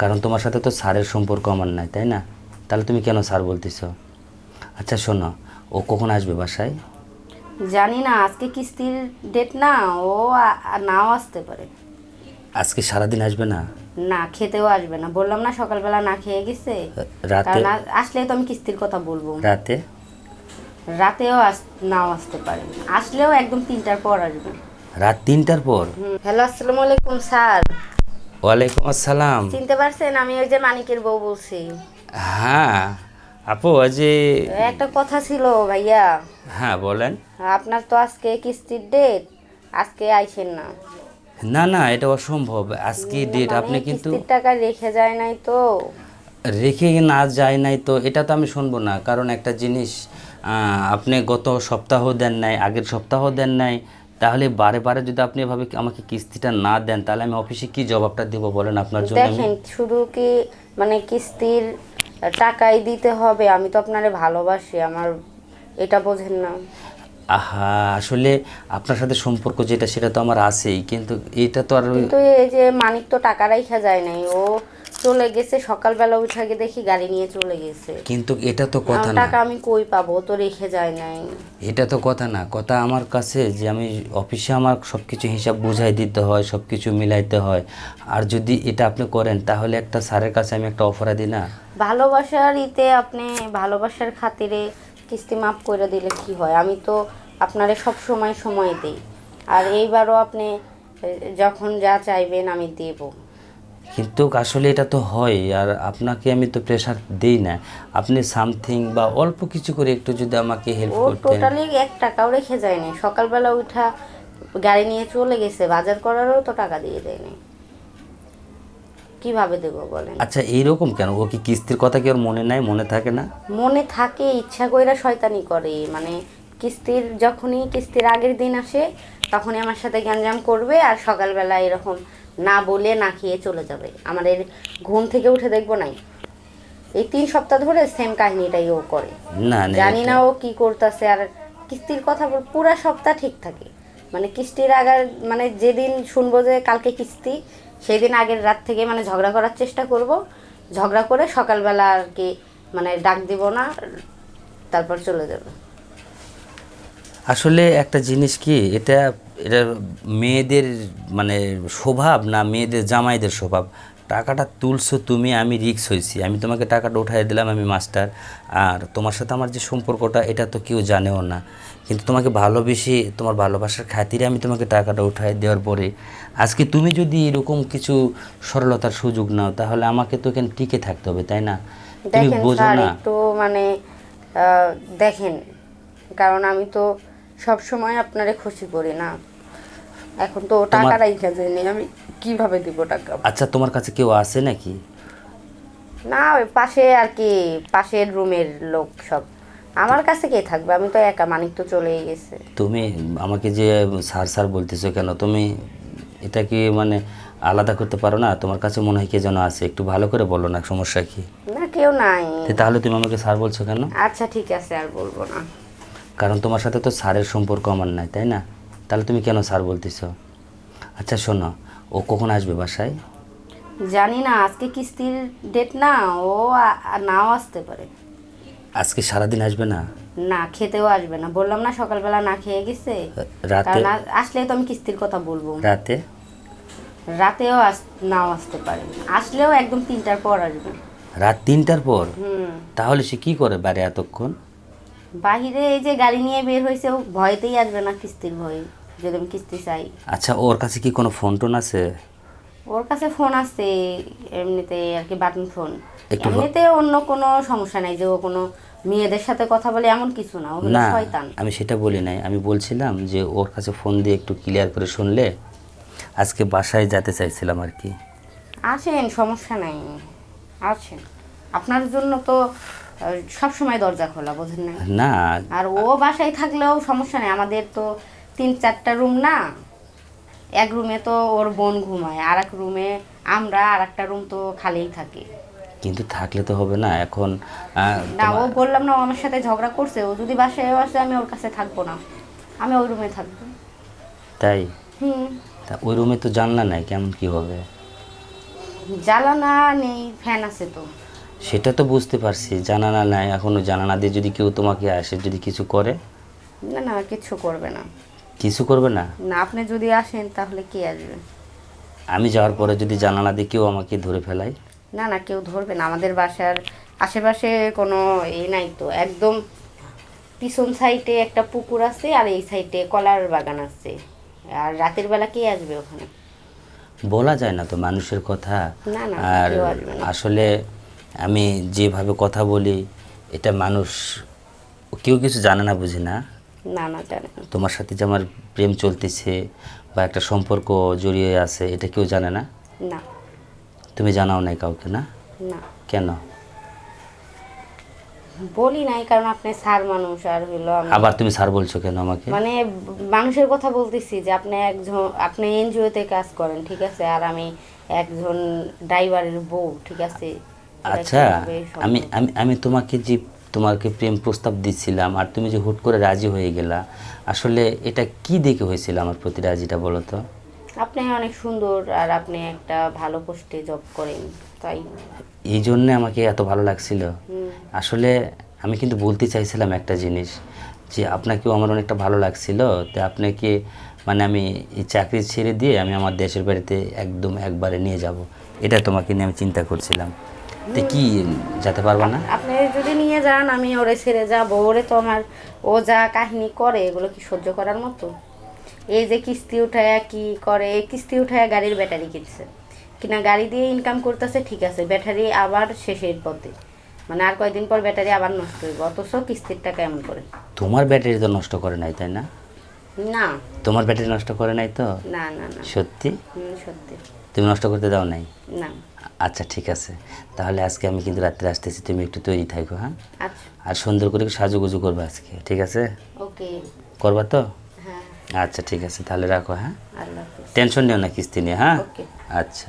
কারণ তোমার সাথে তো স্যারের সম্পর্ক আমার নাই, তাই না? তাহলে তুমি কেন স্যার বলতেছো? আচ্ছা শোনো, ও কখন আসবে বাসায়? জানি না, আজকে কিস্তির ডেট না, ও নাও আসতে পারে। আজকে সারাদিন আসবে না? না, খেতেও আসবে না, বললাম না সকালবেলা না খেয়ে গেছে। রাতে? কারণ আসলে তো আমি কিস্তির কথা বলবো। রাতে? রাতেও নাও আসতে পারে, আসলেও একদম 3টার পর আসবে। রাত 3টার পর? হ্যালো, আসসালামু আলাইকুম স্যার। ওয়ালাইকুম আসসালাম। চিনতে পারছেন? আমি ওই যে মানিকের বউ বলছি। হ্যাঁ আপু, ওই যে একটা কথা ছিল ভাইয়া। হ্যাঁ বলেন। আপনার তো আজকে কিস্তির ডেট, আজকে আইছেন না। না না, এটা অসম্ভব। আজকে ডেট, আপনি মানে কিন্তু কিস্তির টাকা রেখে যায় নাই তো। রেখে না যায় নাই তো এটা তো আমি শুনবো না। কারণ একটা জিনিস, আপনি গত সপ্তাহ দেন নাই, আগের সপ্তাহ দেন নাই, তাহলে বারে বারে যদি আপনি এভাবে আমাকে কিস্তিটা না দেন, তাহলে আমি অফিসে কি জবাবটা দেবো বলেন আপনার জন্য? আমি দেখেন, শুধু কি মানে কিস্তির টাকাই দিতে হবে? আমি তো আপনারে ভালোবাসি, আমার এটা বোঝেন না? আহা, আসলে আপনার সাথে সম্পর্ক যেটা সেটা তো আমার আছেই, কিন্তু এটা তো আর কিন্তু এই যে মানিক তো টাকা রাইখা যায় নাই, ও চলে গেছে সকালবেলা উঠে গিয়ে দেখি গাড়ি নিয়ে চলে গেছে। কিন্তু এটা তো কথা আমার না। টাকা আমি কই পাবো? ও তো রেখে যায় নাই। এটা তো কথা না। কথা আমার কাছে যে আমি অফিসে আমার সব কিছু হিসাব বুঝাই দিতে হয়, সব কিছু মিলাইতে হয়। আর যদি এটা আপনি করেন, তাহলে একটা স্যারের কাছে আমি একটা অপরাধী না? ভালোবাসার ইতে আপনি ভালোবাসার খাতিরে কিস্তি মাফ করে দিলে কি হয়? আমি তো আপনারে সব সময় সময় দেই, আর এইবারও আপনি যখন যা চাইবেন আমি দেব। কিন্তু আসলে এটা তো হয়, আর আপনাকে আমি তো প্রেশার দেই না। আপনি সামথিং বা অল্প কিছু করে একটু যদি আমাকে হেল্প ও করতেন। টোটালি 1 টাকাও রেখে যায়নি, সকালবেলা উঠা গাড়ি নিয়ে চলে গেছে, বাজার করারও তো টাকা দিয়ে দেয়নি। কিভাবে দেবো বলেন? আচ্ছা এইরকম কেন? ও কি কিস্তির কথা কি ওর মনে নাই, মনে থাকে না? মনে থাকে, ইচ্ছা কইরা শয়তানি করে। মানে যখনই কিস্তির আগের দিন আসে, তখনই আমার সাথে গ্যাঞ্জাম করবে, আর সকালবেলা এরকম না বলে না খেয়ে চলে যাবে। আমাদের ঘুম থেকে উঠে দেখবো নাই, এই 3 সপ্তাহ ধরে সেম কাহিনীটাই ও করে। না না, জানি না ও কি করতেছে। আর কিস্তির কথা পুরা সপ্তাহ ঠিক থাকে, মানে কিস্তির আগার মানে যেদিন শুনবো যে কালকে কিস্তি, সেই দিন আগের রাত থেকে মানে ঝগড়া করার চেষ্টা করব। ঝগড়া করে সকালবেলা আর কি মানে ডাক দিব না, তারপর চলে যাবে। আসলে একটা জিনিস কি, এটা এটা মেয়েদের মানে স্বভাব না, মেয়েদের জামাইদের স্বভাব। টাকাটা তুলছো তুমি, আমি রিক্স হয়েছি, আমি তোমাকে টাকাটা উঠাই দিলাম, আমি মাস্টার। আর তোমার সাথে আমার যে সম্পর্কটা, এটা তো কেউ জানেও না। কিন্তু তোমাকে ভালোবেসে, তোমার ভালোবাসার খাতিরে আমি তোমাকে টাকাটা উঠাই দেওয়ার পরে আজকে তুমি যদি এরকম কিছু সরলতার সুযোগ নাও, তাহলে আমাকে তো এখানে টিকে থাকতে হবে, তাই না? তুমি দেখেন বোঝো স্যার, না? একটু মানে দেখেন, কারণ আমি তো সব সময় আপনারে খুশি করি না। এখন তো টাকা রাইখা যায়নি, আমি কিভাবে দিব টাকা? আচ্ছা তোমার কাছে কেউ আছে নাকি? না, ওই পাশে আর কি, পাশের রুমের লোক সব। আমার কাছে কে থাকবে? আমি তো একা, মানিক তো চলেই গেছে। তুমি আমাকে যে স্যার স্যার বলতেছো কেন? তুমি এটা কি মানে আলাদা করতে পারো না? তোমার কাছে মনে হয় কে যেন আছে, একটু ভালো করে বলো না, সমস্যা কি? না, কেউ নাই। তাহলে তুমি আমাকে স্যার বলছো কেন? আচ্ছা ঠিক আছে, আর বলবো না। কারণ তোমার সাথে তো স্যারের সম্পর্ক আমার নাই, তাই না? তাহলে তুমি কেন স্যার বলতেছো? আচ্ছা শোনো, ও কখন আসবে বাসায়? জানি না, আজকে কিস্তির ডেট না, ও নাও আসতে পারে। আজকে সারাদিন আসবে না? না, খেতেও আসবে না, বললাম না সকালবেলা না খেয়ে গেছে। রাতে? কারণ আসলে তো আমি কিস্তির কথা বলবো। রাতে? রাতেও নাও আসতে পারে, আসলেও একদম 3টার পর আসবে। রাত 3টার পর? হুম। তাহলে সে কি করে বাইরে এতক্ষণ? বাহিরে এই যে গাড়ি নিয়ে বের হয়েছে, ও ভয়তেই আসবে না, কিস্তির ভয়ে, যদি আমি কিস্তি চাই। আচ্ছা ওর কাছে কি কোনো ফোন টোন আছে? ওর কাছে ফোন আছে, এমনিতে আর কি বাটন ফোন। একটু এমনিতে অন্য কোনো সমস্যা নাই যে ও কোনো মেয়েদের সাথে কথা বলে, এমন কিছু না, ও হলো না, শয়তান। আমি সেটা বলি নাই। আমি বলছিলাম যে ওর কাছে ফোন দিয়ে একটু ক্লিয়ার করে শুনলে আজকে বাসায় যেতে চাইছিলাম আর কি। আসেন, সমস্যা নাই, আসেন। আপনার জন্য তো সব সময় দরজা খোলা, বোঝেন না? না আর ও বাসায় থাকলেও সমস্যা নেই, আমাদের তো 3-4টা রুম না। এক রুমে তো ওর বোন ঘুমায়, আর এক রুমে আমরা, আর একটা রুম তো খালিই থাকে। কিন্তু থাকলে তো হবে না এখন। না, ও বললাম না, ও আমার সাথে ঝগড়া করছে, ও যদি বাসায় আসে আমি ওর কাছে থাকবো না, আমি ওই রুমে থাকবো। তাই? হুম। তা ওই রুমে তো জানলা নাই, কেমন কি হবে? জ্বালানা নেই, ফ্যান আছে তো। সেটা তো বুঝতে পারছি, জানালা নাই, এখনো জানালা দিয়ে যদি কেউ তোমাকে আসে যদি কিছু করে? না না, কিচ্ছু করবে না। কিছু করবে না? না, আপনি যদি আসেন তাহলে কে আসবে? আমি যাওয়ার পরে যদি জানালা দিয়ে কেউ আমাকে ধরে ফেলায়? না না, কেউ ধরবে না। আমাদের বাসার আশেপাশে কোনো নাই তো, একদম পিছন সাইডে একটা পুকুর আছে আর এই সাইডে কলার বাগান আছে। আর রাতের বেলা কে আসবে ওখানে? বলা যায় না তো মানুষের কথা। না না, আর কেউ আসবে না। আসলে আমি যেভাবে কথা বলি এটা মানুষ কেউ কিছু জানে না, বুঝি না। না না, জানে না। তোমার সাথে যে আমার প্রেম চলতেছে বা একটা সম্পর্ক জড়িয়ে আছে এটা কেউ জানে না? না তুমি জানাও নাই কাউকে? না না, কেন? বলি নাই কারণ আপনি স্যার মানুষ আর হইলো আবার তুমি স্যার বলছো কেন আমাকে? মানে মানুষের কথা বলতেছি যে আপনি এনজিওতে কাজ করেন, ঠিক আছে, আর আমি একজন ড্রাইভারের বউ, ঠিক আছে। এটা আচ্ছা, কিভাবে সম্ভব? আমি তোমাকে প্রেম প্রস্তাব দিচ্ছিলাম আর তুমি যে হুট করে রাজি হয়ে গেলা, আসলে এটা কি দেখে হয়েছিল আমার প্রতি রাজিটা, বলো তো? আপনি অনেক সুন্দর আর আপনি একটা ভালো পোস্টে জব করেন, তাই। এই জন্যে আমাকে এত ভালো লাগছিল। হুম। আসলে আমি কিন্তু বলতে চাইছিলাম একটা জিনিস, যে আপনাকেও আমার অনেকটা ভালো লাগছিল, তো আপনাকে মানে আমি এই চাকরি ছেড়ে দিয়ে আমি আমার দেশের বাড়িতে একদম একবারে নিয়ে যাব, এটা তোমাকে নিয়ে আমি চিন্তা করছিলাম। তো কি যেতে পারবা না? আপনি যদি নিয়ে যান আমি ওরে ছেড়ে যাবো? ওরে তো আমার, ও যা কাহিনী করে এগুলো কি সহ্য করার মতো? এই যে কিস্তি উঠায় কি করে, এই কিস্তি উঠায় গাড়ির ব্যাটারি কিনছে, কিনা গাড়ি দিয়ে ইনকাম করতেছে, ঠিক আছে, ব্যাটারি আবার শেষের পথে, মানে আর কয়েকদিন পর ব্যাটারি আবার নষ্ট হইব, অথচ কিস্তির টাকা এমন করে। তোমার ব্যাটারি তো নষ্ট করে নাই, তাই না? না তোমার ব্যাটারি নষ্ট করে নাই তো? না না না, সত্যি? সত্যি তুমি নষ্ট করতে দাও নাই? না। আচ্ছা ঠিক আছে, তাহলে আজকে আমি কিন্তু রাত্রে আসতেছি, তুমি একটু তৈরি থাকো, হ্যাঁ? আচ্ছা, আর সুন্দর করে সাজুগুজু করবে আজকে, ঠিক আছে? ওকে। করবা তো? হ্যাঁ, আচ্ছা ঠিক আছে, তাহলে রাখো, হ্যাঁ? আল্লাহ হাফেজ। টেনশন নিও না কিস্তি নিয়ে, হ্যাঁ? ওকে। আচ্ছা।